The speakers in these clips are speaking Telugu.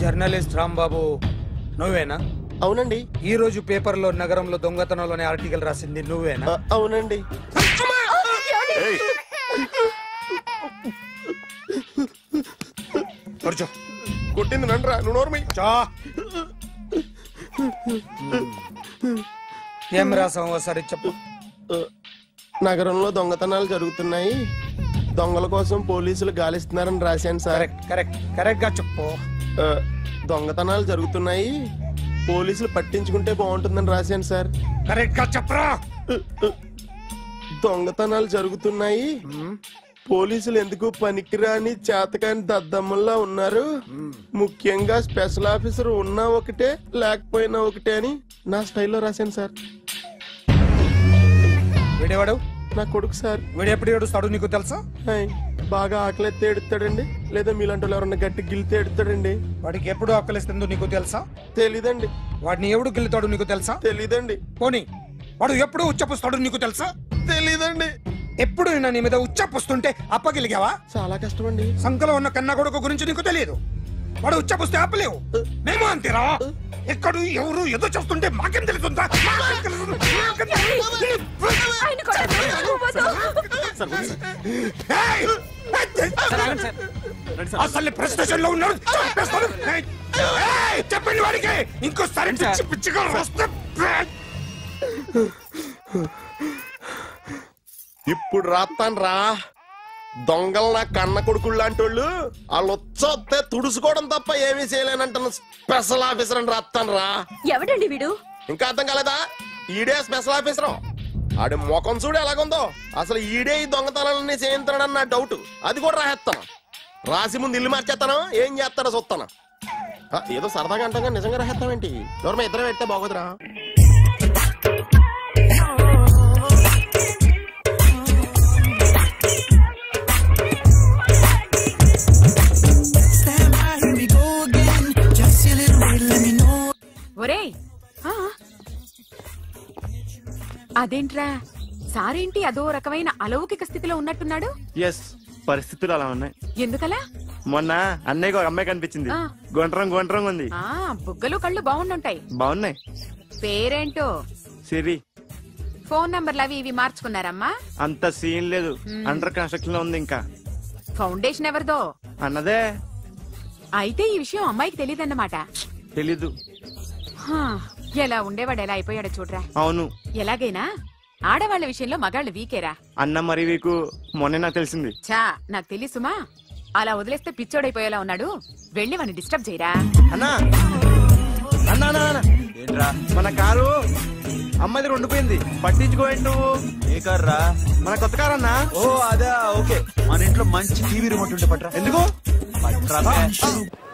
జర్నలిస్ట్ రాంబాబు నువ్వేనా? అవునండి. ఈ రోజు పేపర్లో నగరంలో దొంగతనంలోనే ఆర్టికల్ రాసింది నువ్వేనా? అవునండి. కొట్టింది నండ్రా, నువ్వు నోర్మి. ఏం రాసావు ఒకసారి చెప్పు. నగరంలో దొంగతనాలు జరుగుతున్నాయి, దొంగల కోసం పోలీసులు గాలిస్తున్నారని రాశాను సార్. కరెక్ట్ గా చెప్పు. దొంగతనాలు జరుగుతున్నాయి, పోలీసులు పట్టించుకుంటే బాగుంటుందని రాశాను సార్. కరెక్ట్ గా చెప్పరా. దొంగతనాలు జరుగుతున్నాయి, పోలీసులు ఎందుకు పనికిరాని చేతకాని దద్దమ్మల్లా ఉన్నారు, ముఖ్యంగా స్పెషల్ ఆఫీసర్ ఉన్నా ఒకటే లేకపోయినా ఒకటే అని నా స్టైల్లో రాశాను సార్. వీడేవాడు? నా కొడుకు సార్. వీడు ఎప్పుడు ఏడుస్తాడు నీకు తెలుసా? బాగా ఆకలిస్తే ఎడుతాడండి, లేదా మీలాంటి వాళ్ళు ఎవరన్నా గట్టి గిల్లితే ఎడుతాడండి. వాడికి ఎప్పుడు ఆకలిస్తుందో నీకు తెలుసా? తెలీదండి. వాడిని ఎవడు గిల్లుతాడు నీకు తెలుసా? తెలీదండి. పోనీ వాడు ఎప్పుడు ఉచ్చపుస్తాడు నీకు తెలుసా? తెలీదండి. ఎప్పుడు నీ మీద ఉచ్చపుస్తుంటే అప్పగిలిగావా? చాలా కష్టం అండి. సంకలో ఉన్న కన్న కొడుకు గురించి నీకు తెలియదు. వాడు ఉచ్చపుస్తే ఆపలేవు. మేము అంతేరా. ఎక్కడ ఎవరు ఏదో చేస్తుంటే మాకేం తెలుస్తుందా? అసలు ప్రెస్టేషన్ లో ఉన్నాడు. చెప్పండి వాడికి ఇంకోసారి పిచ్చి పిచ్చిగా వస్తే. ఇప్పుడు రాత్తాను రా. దొంగలు నా కన్న కొడుకుళ్ళు లాంటి వాళ్ళు వాళ్ళు వచ్చొస్తే తుడుచుకోవడం తప్ప ఏమీ చేయలేనంటున్న స్పెషల్ ఆఫీసర్ అని రాత్తాను రా. ఎవడండి వీడు? ఇంకా అర్థం కాలేదా? ఈడే స్పెషల్ ఆఫీసర్. ఆడి ముఖం చూడు ఎలాగుందో. అసలు ఈడే ఈ దొంగతనాలన్నీ చేయించాడని నా డౌట్. అది కూడా రాసేస్తాను. రాసి ముందు ఇల్లు మార్చేస్తాను, ఏం చేస్తాడో చూస్తాను. ఏదో సరదాగా అంటాం, నిజంగా రాసేస్తామేంటి? ఎవరు ఇద్దరం పెడితే బాగోదురా. ఒరేయ్, అదేంట్రా సారేంటి అదో రకమైన అలౌకిక స్థితిలో ఉన్నట్టున్నాడు? ఎస్, పరిస్థితులు అలా ఉన్నాయి. ఎందుకలా? మొన్న అన్నయ్యకు ఒక అమ్మాయి కనిపించింది. గుండ్రం ఉంది. బుగ్గలు కళ్ళు బాగుండుంటాయి. బాగున్నాయి. పేరేంటో? సిరి. ఫోన్ నంబర్లు అవి ఇవి మార్చుకున్నారమ్మా? అంత సీన్ లేదు, అండర్ కన్స్ట్రక్షన్ లో ఉంది. ఇంకా ఫౌండేషన్ ఎవరిదో అన్నదే. అయితే ఈ విషయం అమ్మాయికి తెలియదన్నమాట. తెలీదు. ఎలా ఉండేవాడు ఎలా అయిపోయాడో చూడరా. అవును. ఎలాగైనా ఆడవాళ్ల విషయంలో మగాళ్ళు వీకేరా. అన్న మరి వీకు మొన్నే నాకు తెలిసింది. చా, నాకు తెలుసుమా. అలా వదిలేస్తే పిచ్చోడైపోయేలా ఉన్నాడు. వెళ్ళి వాడిని డిస్టర్బ్ చేయరా. అన్నా మన కారు అమ్మాయి దగ్గర ఉండిపోయింది, పట్టించుకోండి నువ్వు. ఏ కార్ రా? మన కొత్త కారు అన్నా. ఓ అదే, ఓకే. మన ఇంట్లో మంచి టీవీ రిమోట్ ఉంటే పట్రా. ఎందుకు?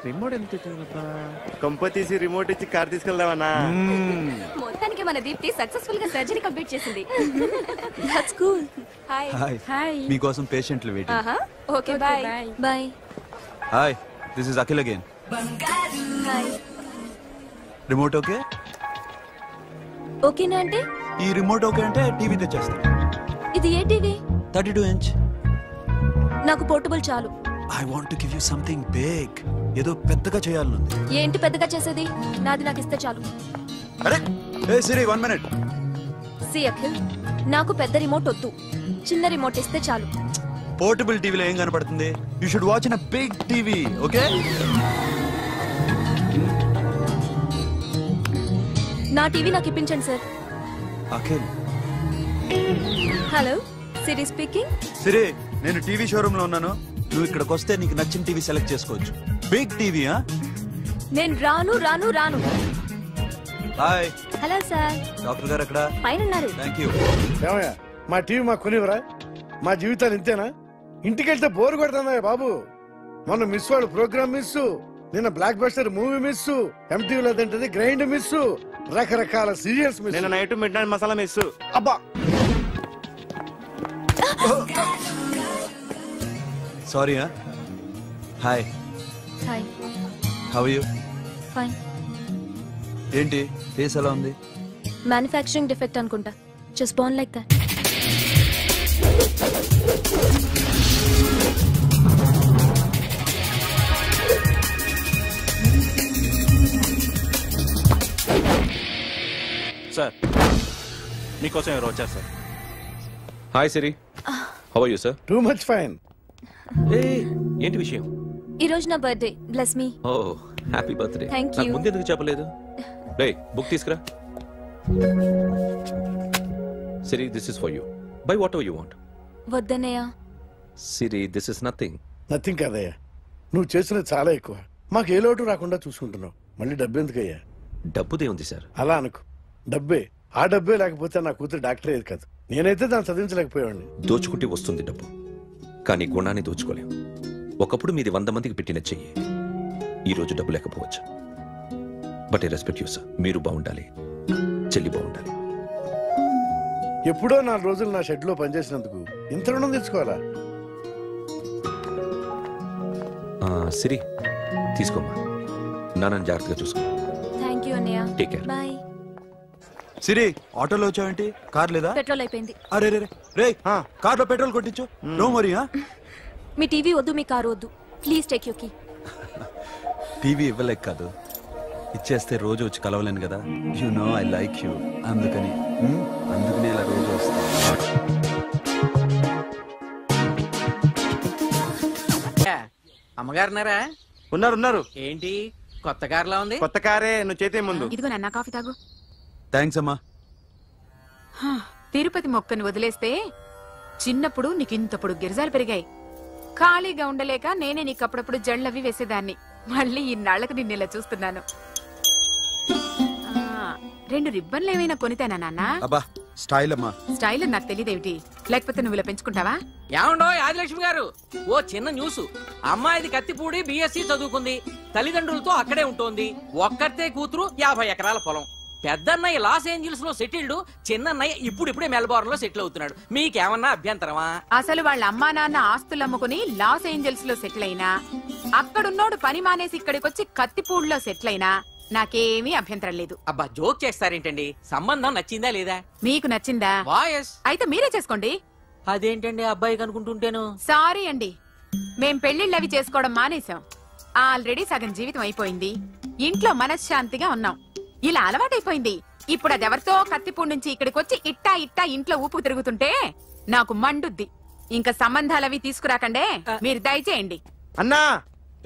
రిమోట్ ఎందుకు? కంప తీసి రిమోట్ ఇచ్చి కార్ తీసుకెళ్దామన్నా. మొత్తానికి మన దీప్తి సక్సెస్ఫుల్ గా సర్జరీ కంప్లీట్ చేసింది. That's cool. హాయ్. హాయ్. మీకోసం పేషెంట్లు waiting. Okay, bye. Bye. Hi, this is Akhil again. Hi. Remote okay? ఓకేనా అంటే? ఈ రిమోట్ ఓకే అంటే టీవీ తెచ్చేస్తా. ఇది ఏ టీవీ? 32 inch. నాకు పోర్టబుల్ చాలు. I want to give you something big. ఏదో పెద్దగా చేయాలనుంది. ఏంటి పెద్దగా చేసేది? నాది నాకు ఇస్తే చాలు. అరే ఏ సిరి, 1 minute. సి అఖిల్, నాకు పెద్ద రిమోట్ వద్దు, చిన్న రిమోట్ ఇస్తే చాలు. పోర్టబుల్ టీవీలో ఏం కనపడుతుంది? You should watch in a big TV, okay? నా టీవీ నాకు ఇప్పించండి sir. Akhil. Hello, Siri speaking. Siri, నేను టీవీ షోరూమ్ లో ఉన్నాను. నువ్వు ఇక్కడికి వస్తే నీకు నచ్చిన టీవీ సెలెక్ట్ చేసుకోవచ్చు. Big TV. నేను రాను. హాయ్. Hello sir. డాక్టర్ గారు ఎక్కడ? పైన ఉన్నారు. Thank you. మా టీవీ మాకు కొనివరా? మా జీవితాలు ఇంతేనా? ఇంటికెళ్తే బోరు కొడుతుందా బాబు? మొన్న మిస్ వాళ్ళు ప్రోగ్రామ్ మిస్, నిన్న బ్లాక్ బస్టర్ మూవీ మిస్, ఎంటీవీలో తింటది గ్రైండ్ మిస్, రకరకాల సీరియల్స్ మిస్. నిన్న night midnight masala miss. అబ్బా, sorry. Hi. Hi. How you? Fine. ఏంటి ఫేస్ ఎలా ఉంది? మ్యానుఫ్యాక్చరింగ్ డిఫెక్ట్ అనుకుంటా. Just born like that. Sir మీకోసం ఎవరు వచ్చారు sir? Hi Siri, how are you sir? Too much fine. ఏంటి విషయం? ఈ రోజు నా birthday. Bless me. Oh happy birthday. Thank you. నాకు ముందు ఎందుకు చెప్పలేదు? రే బుక్ తీసుకురా. Siri, this is for you. Buy whatever you want. వద్దనయ్య. Siri, this is nothing. Nothing కాదయ్యా, నువ్వు చేసినది చాలా ఎక్కువ. మాకు ఏ లోటు రాకుండా చూసుకుంటున్నావు. మళ్ళీ డబ్బు ఎందుకయ్యా? డబ్బుదే ఉంది సార్. అలా అనుకో, డబ్బే. ఆ డబ్బే లేకపోతే నా కూతురు డాక్టర్ అయ్యేది కాదు. నేనైతే దాన్ని చదివించలేకపోయాడిని. దోచుకుంటే వస్తుంది డబ్బు, కానీ గుణాన్ని దోచుకోలేం. ఒకప్పుడు మీది 100 మందికి పెట్టిన చెయ్యి, ఈ రోజు డబ్బు లేకపోవచ్చు. But I respect you sir. మీరు బాగుండాలి, చెల్లి బాగుండాలి. ఎప్పుడో 4 రోజులు నా షెడ్ లో పనిచేసినందుకు ఇంత రుణం తెచ్చుకోవాలా? సిరి, తీసుకోమ్మా. నాన్నని జాగ్రత్తగా చూసుకో. థ్యాంక్ యూ అన్నయ్య. Take care. బాయ్. సిరి, ఆటోలో వచ్చావేంటి? కార్ లేదా? పెట్రోల్ అయిపోయింది. అరే రే రే, కార్లో పెట్రోల్ కొట్టించు. నో మరి. మీ టీవీ వద్దు, మీ కారు వద్దు. Please take you key. TV ఇవ్వలేక కాదు, ఇచ్చేస్తే రోజు వచ్చి కలవలేను కదా. You know I like you. అందుకని అందుకనే ఇలా రోజు వస్తా. అమ్మగారున్నారా? ఉన్నారు. ఏంటి కొత్త కారులా ఉంది? కొత్త కారే, నువ్వు చేతే ముందు. ఇదిగో నాన్న కాఫీ తాగు. థ్యాంక్స్ అమ్మా. తిరుపతి మొక్కని వదిలేస్తే చిన్నప్పుడు నీకు ఇంతప్పుడు గిరిజాలు పెరిగాయి. ఖాళీగా ఉండలేక నేనే నీకు అప్పుడప్పుడు జళ్ళవి వేసేదాన్ని. మళ్ళీ ఇన్నాళ్లకు నిన్ను ఇలా చూస్తున్నాను. 2 రిబ్బన్లు ఏమైనా కొనితేనా నాన్న? అబ్బా స్టైల్ అమ్మా. స్టైల్ నాకు తెలియదేమిటి? లేకపోతే నువ్వు ఇలా పెంచుకుంటావా? ఏమండో ఆదిలక్ష్మి గారు, ఓ చిన్న న్యూస్. అమ్మాయిది కత్తిపూడి BSc చదువుకుంది. తల్లిదండ్రులతో అక్కడే ఉంటోంది. ఒక్కతే కూతురు, 50 ఎకరాల పొలం. పెద్దన్నయ్య లాస్ ఏంజల్స్ లో సెటిల్డ్, చిన్నన్నయ్య ఇప్పుడిప్పుడే మెల్బోర్న్ లో సెటిల్ అవుతున్నాడు. మీకేమన్నా అభ్యంతరమా? అసలు వాళ్ళ అమ్మా నాన్న ఆస్తులు అమ్ముకుని లాస్ ఏంజల్స్ లో సెటిల్ అయినా, అక్కడున్నోడు పని మానేసి ఇక్కడికొచ్చి కత్తిపూడిలో సెటిల్ అయినా నాకేమీ అభ్యంతరం లేదు. అబ్బా జోక్ చేస్తారేంటండి? సంబంధం నచ్చిందా లేదా? మీకు నచ్చిందా? వాయస్ అయితే మీరే చేసుకోండి. అదేంటండి అబ్బాయికి అనుకుంటుంటేను? సారీ అండి, మేం పెళ్లిళ్ళు అవి చేసుకోవడం మానేశాం. ఆల్రెడీ సగం జీవితం అయిపోయింది. ఇంట్లో మనశ్శాంతిగా ఉన్నాం. ఇలా అలవాటైపోయింది. ఇప్పుడు అది ఎవరితో కత్తిపూడి నుంచి ఇక్కడికి వచ్చి ఇట్టా ఇంట్లో ఊపుకు తిరుగుతుంటే నాకు మండుద్ది. ఇంకా సంబంధాలవి తీసుకురాకండే, మీరు దయచేయండి. అన్నా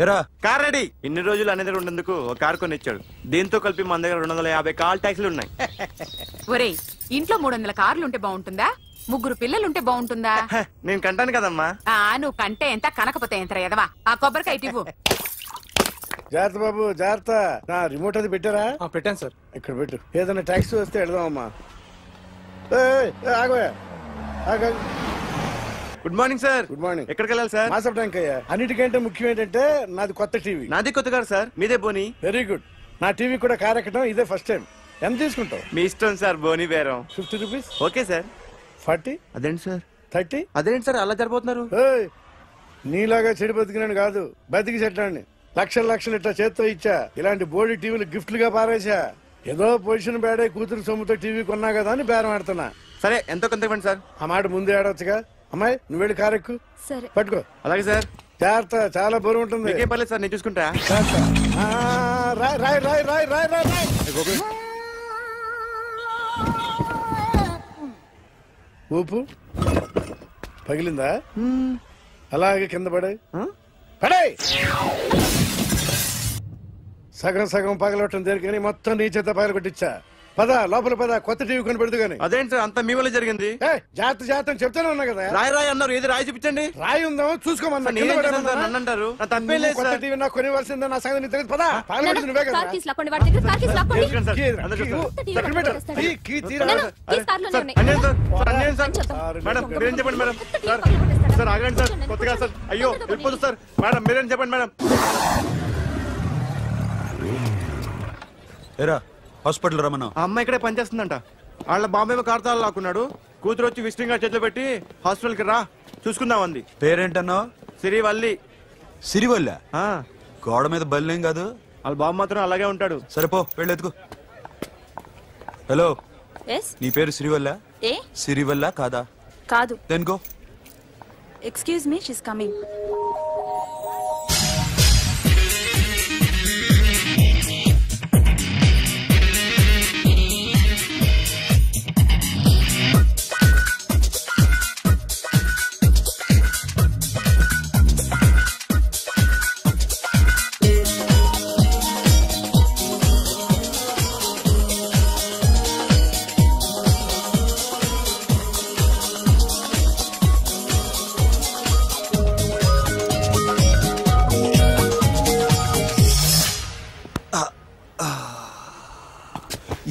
ఎరా, కార్ రెడీ. ఇన్ని రోజులు అనే దగ్గర ఉండేందుకు ఒక కార్ కొని ఇచ్చాడు. దీంతో కలిపి మన దగ్గర 250 కాల్ ట్యాక్సీలు ఉన్నాయి. ఒరేయ్, ఇంట్లో 300 కార్లు ఉంటే బాగుంటుందా? 3 పిల్లలుంటే బాగుంటుందా? నేను కంటాను కదమ్మా. నువ్వు కంటే ఎంత, కనకపోతే ఎంత ఎదవా. ఆ కొబ్బరికాయ ఇవ్వు. జాగ్రత్త బాబు, జాగ్రత్త. నా రిమోట్ అది పెట్టారా? పెట్టాను సార్. ఇక్కడ పెట్టు. ఏదైనా ట్యాక్సీ వస్తే వెళదామమ్మా. ఆగోయా. Good morning sir. Good morning. ఎక్కడికి వెళ్ళాలి సార్? మాసప్ ట్యాంక్ అయ్యా. అన్నిటికంటే ముఖ్యం ఏంటంటే నాది కొత్త టీవీ. నాది కొత్త కారు సార్, మీదే బోని. Very good. నా టీవీ కూడా కార్ ఎక్కడం ఇదే ఫస్ట్ టైం. ఎంత తీసుకుంటావు? మీ ఇష్టం సార్, బోని బేరం. 50 రూపీస్. Okay sir. 40. అదేంటి సార్? 30. అదేంటి సార్ అలా జరిపోతున్నారు? నీలాగా చెడు బతికినాను కాదు, బతికి చెట్లాండి. లక్షలు ఇట్లా చేత్తో ఇచ్చా. ఇలాంటి బోర్డు టీవీలు గిఫ్ట్లుగా పారేసా. ఏదో పొజిషన్ బేడే కూతురు సొమ్ముతో టీవీ కొన్నా కదా అని బేరం ఆడుతున్నా. సరే ఎంతో కొంత ఇవ్వండి సార్. ఆ మాట ముందే ఆడవచ్చుగా. అమ్మాయి నువ్వు వెళ్ళి కారు ఎక్కు. సరే. పట్టుకో. అలాగే సార్. జాగ్రత్త, చాలా బరువు ఉంటుంది. మీకేం పర్లేదు సార్, నేను చూసుకుంటా. రాయ్. ఊపు పగిలిందా? అలాగే కింద పడే. సగం పగలవటం దేనికని మొత్తం నీ చేత పగల కొట్టించా. పద లోపల పద, కొత్త టీవీ కొని పెడదు గానీ. అదేంటి సార్ అంతా మీ వల్ల జరిగింది? జాగ్రత్త చెప్తానే ఉన్నా కదా. రాయి అన్నారు, ఏది రాయి చూపించండి. రాయి ఉందామో చూసుకోమన్నా. నన్ను అంటారు. కొత్త టీవీ నాకు కొనివ్వాల్సిందే. నా సంగతి నీకు తెలియదు. పద, నువ్వే కదా. కార్ కీస్ లాక్కోండి, వాడి దగ్గర కార్ కీస్ లాక్కోండి. మేడం మీరేం చెప్పండి మేడం. సార్ ఆగండి సార్, కొత్తగా సార్. అయ్యో వెళ్ళిపోతుంది సార్. మేడం మీరేం చెప్పండి మేడం. ఎరా, హాస్పిటల్ రమ్మన్నా. ఆ అమ్మాయి ఇక్కడే పనిచేస్తుందంట. వాళ్ళ బాంబేమో కార్తాలు లాక్కున్నాడు. కూతురు వచ్చి విజిటింగ్ కార్డ్ చేతిలో పెట్టి హాస్పిటల్కి రా చూసుకుందాం అంది. పేరేంటన్నావు? శ్రీవల్లి. సిరివల్ల గోడ మీద బల్లేం కాదు. వాళ్ళ బాబు మాత్రం అలాగే ఉంటాడు. సరేపో వెళ్ళెత్తుకో. హలో, yes నీ పేరు సిరివల్ల? ఏ సిరివల్ల కాదా? కాదు. Then go. Excuse me, she's coming.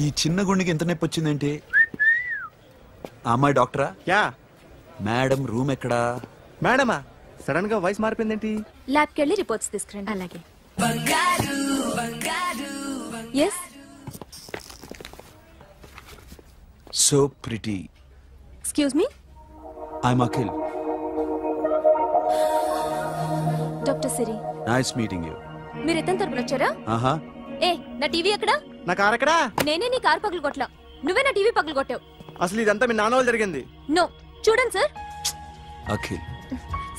ఈ చిన్న గుండెకి ఎంత నొప్పి వచ్చిందేంటి? అమ్మాయి డాక్టరా? యా. మేడం రూమ్ ఎక్కడా? మేడమా? సడన్ గా వాయిస్ మారిపోయిందేంటి? ల్యాబ్కి వెళ్ళి రిపోర్ట్స్ తీసుకురండి. అలాగే. Yes. So pretty. Excuse me, I'm Akhil. Doctor Siri. Nice meeting you. మీరు ఎత్తని తరపున వచ్చారా? ఆహా. ఏ, నా టీవీ ఎక్కడా? నా కార్ ఎక్కడా? నేనే నీ కార్ పగలు కొట్టలా, నువ్వే నా టీవీ పగలు కొట్టావు. అసలు ఇదంతా మీ నాన్న వాళ్ళు జరిగింది. నో, చూడండి sir. Akhil.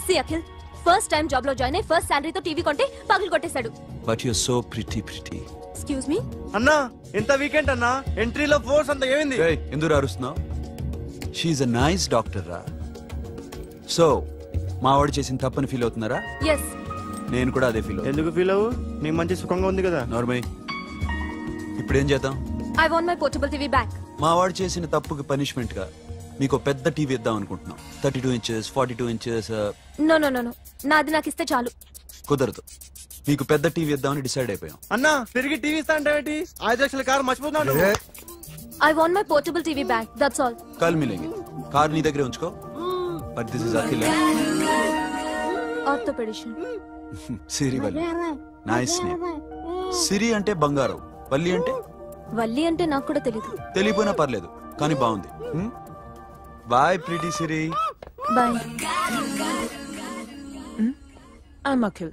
See Akhil, first time job లో జాయిన్ అయ్యి ఫస్ట్ శాలరీతో టీవీ కొంటే పగలు కొట్టేశాడు. But you so pretty. Excuse me అన్నా, ఎంత వీకెండ్ అన్నా, ఎంట్రీలో ఫోర్స్ అంత ఏమైంది? ఎందుకు అరుస్తున్నావు? షీఈ్ అ నైస్ డాక్టర్ రా. సో మా వాడు చేసిన తప్పని ఫీల్ అవుతున్నారా? ఎస్. నేను కూడా అదే ఫీల్. ఎందుకు ఫీల్ అవ్వు? నీకు మంచి సుఖంగా ఉంది కదా. నార్మల్. ఇప్పుడు ఏం చేద్దాం? I want my portable TV back. మా వాడు చేసిన తప్పుకి పనిష్మెంట్ గా మీకు పెద్ద టీవీ ఇద్దాం అనుకుంటున్నాం. 32 inches, 42 inches. No no no, నాది నాకు ఇస్తే చాలు. కుదరదు. మీకు పెద్ద టీవీ ఇద్దామని డిసైడ్ అయిపోయాం. అన్నా, తిరిగి టీవీ ఇస్తా అంటే 5 లక్షల కారు మర్చిపోతున్నాడు. I want my portable TV back, that's all. కల్ మిలేంగే. కార్ నీ దగ్గరే ఉంచుకో. But this is Akhil. Orthopedician. Siri Valli. Nice name. Siri అంటే బంగారం, వల్లి అంటే? వల్లి అంటే నాకు కూడా తెలీదు. తెలియపోయినా పర్లేదు, కానీ బాగుంది. Bye pretty Siri. Bye. I'm Akhil.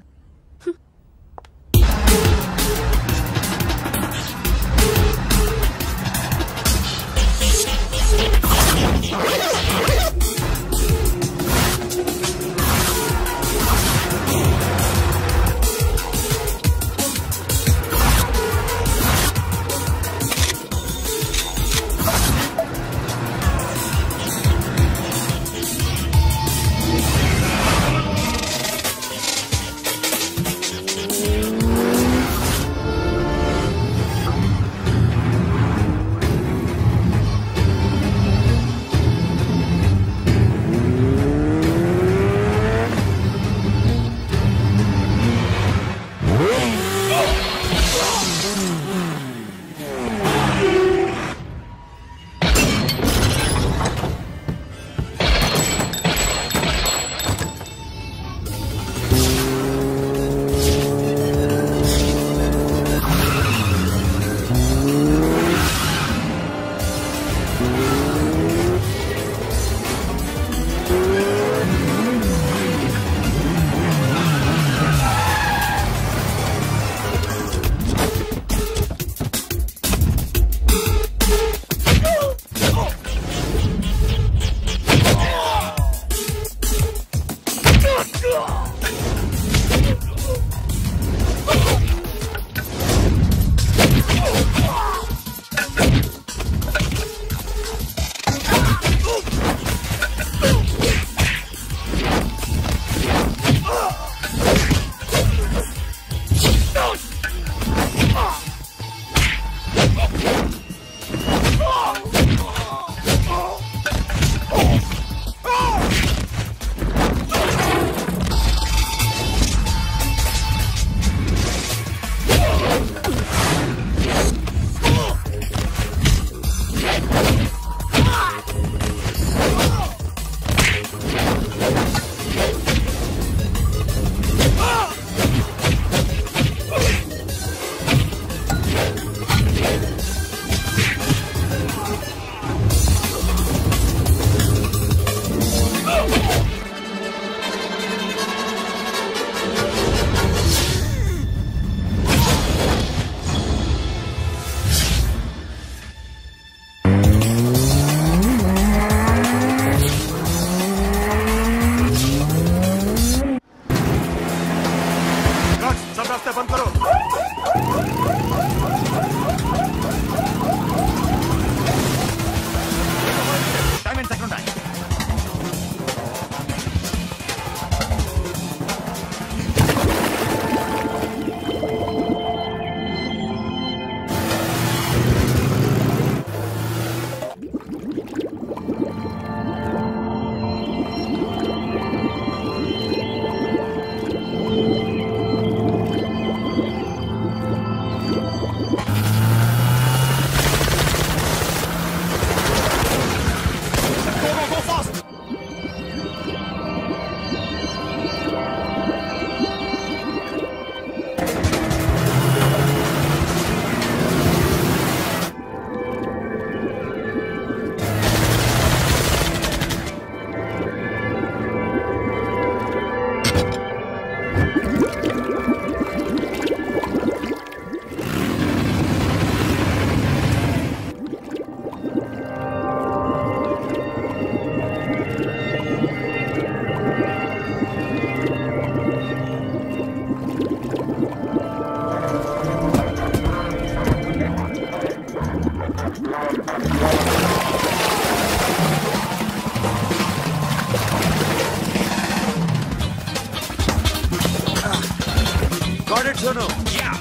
Got it, Sonu. Yeah.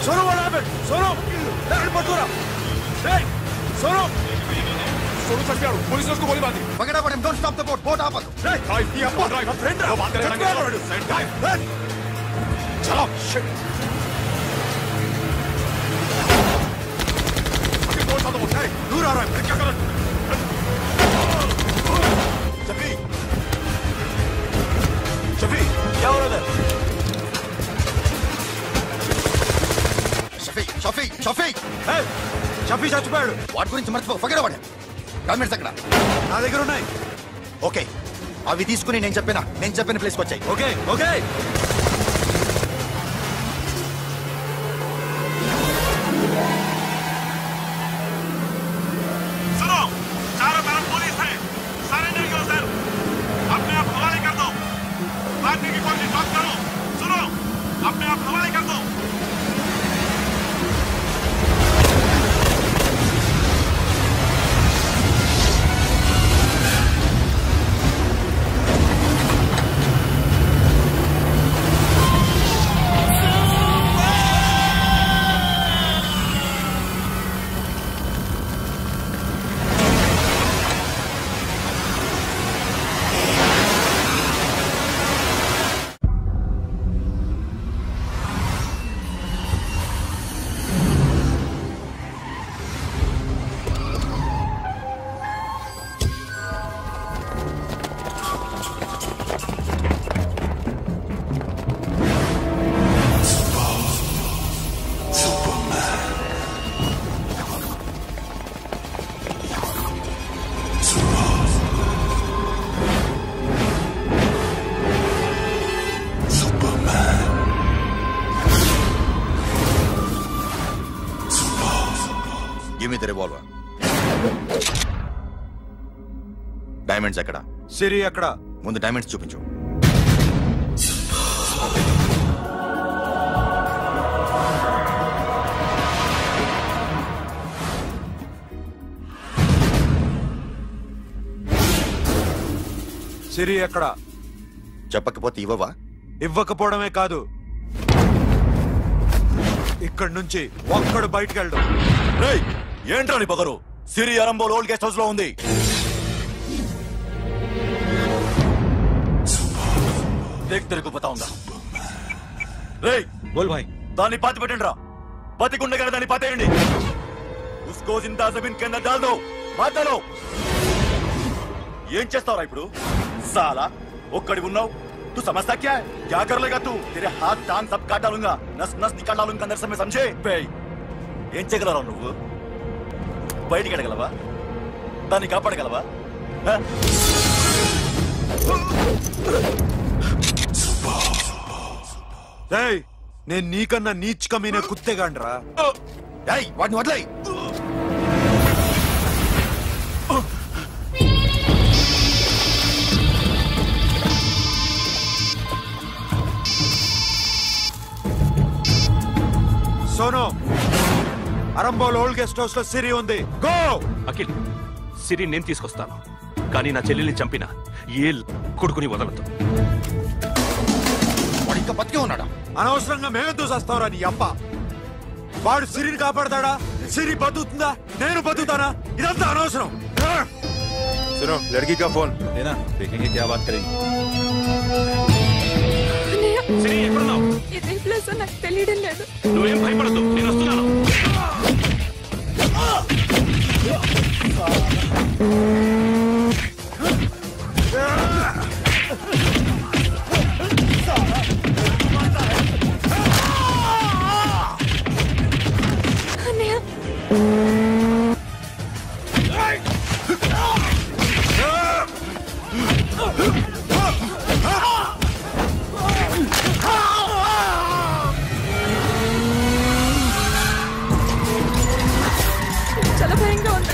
Sonu, what happened? Sonu! Hey, Batura! Hey! Sonu! Sonu चढ़ पुलिस ने उसको गोली मार दी पकड़ा पड़े don't stop the boat boat आप ड्राइव किया ड्राइव फ्रेंड वो बात करेंगे चलो शिट बोट सा तो बोट दूर आ रहा है क्या कर शफी शफी क्या हो रहा है షఫీ షఫీ షఫీ షఫీ చచ్చిపోయాడు వాటి గురించి మర్చిపో పగడ వాడే డాక్యుమెంట్స్ అక్కడ నా దగ్గర ఉన్నాయి ఓకే అవి తీసుకుని నేను చెప్పిన ప్లేస్కి వచ్చాయి ఓకే ఓకే सुनो चारों तरफ पुलिस है सरेंडर करो सर अपने आप हवाले कर दो भागने की कोशिश मत करो सुनो अपने आप हवाले कर दो డైమండ్స్ ఎక్కడ సిరి ఎక్కడ ముందు డైమండ్స్ చూపించు సిరి ఎక్కడ చెప్పకపోతే ఇవ్వవా ఇవ్వకపోవడమే కాదు ఇక్కడి నుంచి ఒక్కడు బయటికి వెళ్ళడం ఏంట్రా నీ పగరు సిరి అరంబోల్ ఓల్డ్ గెస్ట్ హౌస్ లో ఉంది देख तेरे को बताऊंगा रे बोल भाई दानी पाती పెట్టండిరా బతికుండే కదా దాన్ని పాతేయండి उसको जिंदा जमीन के अंदर डाल दो मार डालो ఏం చేస్తావురా ఇప్పుడు సాలా ఒక్కడి ఉన్నావు तू समझता क्या है? क्या कर लेगा तू? तेरे हाथ टांग सब काट डालूंगा, नस नस निकाल डालूंगा अंदर से मैं, समझे? ఏం చేయగలరా నువ్వు? బయటికి ఎడగలవా? దాన్ని కాపాడగలవా? నేను నీకన్నా నీచకమైన కుత్తేగాండ్రా. వాడిని వదిలేయ్. Sonu, Arambol old guest house లో సిరి ఉంది. గో. అఖిల్, సిరి నేను తీసుకొస్తాను, కానీ నా చెల్లెల్ని చంపిన ఏ కొడుకుని వదలదు. వాడు ఇంకా బతికే ఉన్నాడా? అనవసరంగా మేమెందుకు చేస్తావురా నీ అప్ప? వాడు సిరిని కాపాడతాడా? సిరి బతుకుతుందా? నేను బతుకుతానా? ఇదంతా అనవసరం. सुनो, लड़की का फोन लेना, देखेंगे क्या बात करेंगे. ఇదే ప్లేస్ నాకు తెలియడం లేదు. నువ్వేం భయపడద్దు, నేను వస్తున్నాను. చాలా భయంగా ఉంది.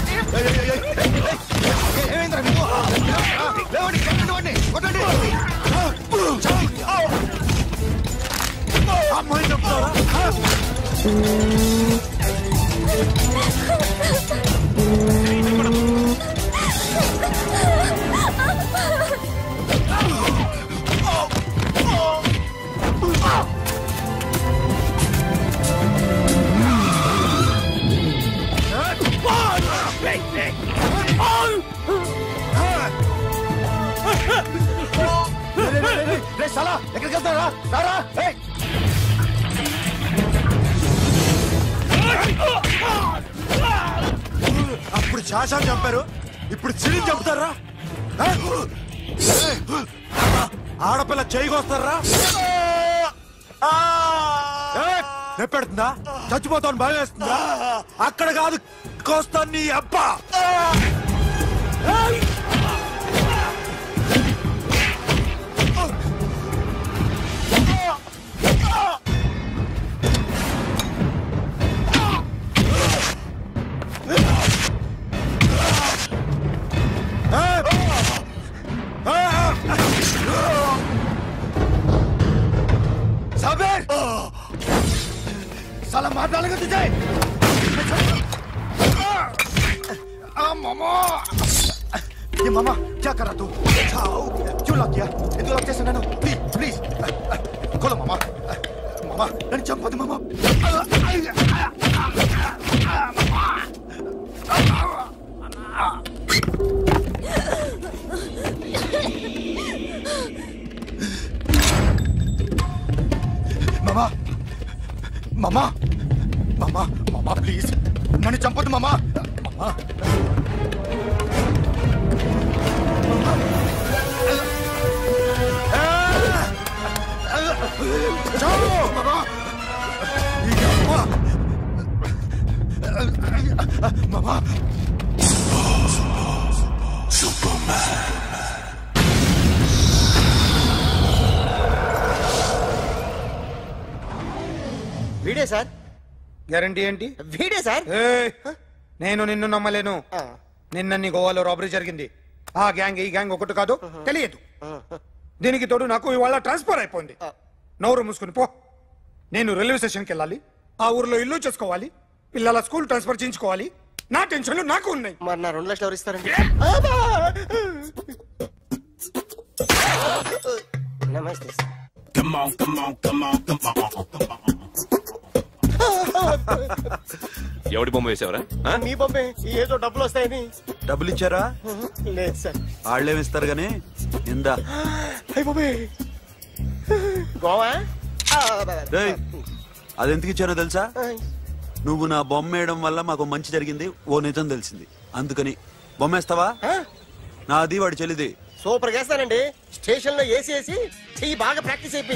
ఎక్కడికి వెళ్తారా? అప్పుడు శాశాన్ని చంపారు, ఇప్పుడు సిరిని చంపుతారా? ఆడపిల్ల చేయకొస్తారా? నెప్పెడుతుందా? చచ్చిపోతాను భయం వేస్తుందా? అక్కడ కాదు, కోస్తాను నీ అబ్బా. साला मार डालेगा तुझे। मामा, ये मामा क्या कर रहा तू? क्यों लग गया? इधर लग जैसे नैनो, प्लीज प्लीज खोलो मामा, मामा nano Champa they mama. Mama mama mama mama please नन्नु चंपొద్దు मामा मामा जाओ मामा मामा सुपरमैन వీడే సార్. గ్యారంటీ ఏంటి? వీడే సార్. నేను నిన్ను నమ్మలేను. నిన్న నీ గోవాలో రాబరీ జరిగింది. ఆ గ్యాంగ్ ఈ గ్యాంగ్ ఒకటి కాదు, తెలియదు. దీనికి తోడు నాకు ఇవాళ ట్రాన్స్ఫర్ అయిపోయింది. నోరు మూసుకుని పో. నేను రైల్వే స్టేషన్కి వెళ్ళాలి, ఆ ఊర్లో ఇల్లు చేసుకోవాలి, పిల్లల స్కూల్ ట్రాన్స్ఫర్ చేయించుకోవాలి. నా టెన్షన్లు నాకు ఉన్నాయి. మరి నా 2 లక్షలు ఎవరు ఇస్తారండి? నమస్తే సార్. ఎవడి బొమ్మ వేసావరా? మీ బొమ్మే. ఏదో డబ్బులు వస్తాయని. డబ్బులు ఇచ్చారా? లేదు సార్. వాళ్ళేమిస్తారు గానీ ఇందా. గోవా అదెందుకు ఇచ్చానో తెలుసా? నువ్వు నా బొమ్మ వేయడం వల్ల మాకు మంచి జరిగింది, ఓ నిజం తెలిసింది, అందుకని. బొమ్మేస్తావా? నాది వాడి చెల్లిది. సూపర్ చేస్తానండి. స్టేషన్ లో ఏసీ చెయ్యి బాగా ప్రాక్టీస్ అయిపోయింది.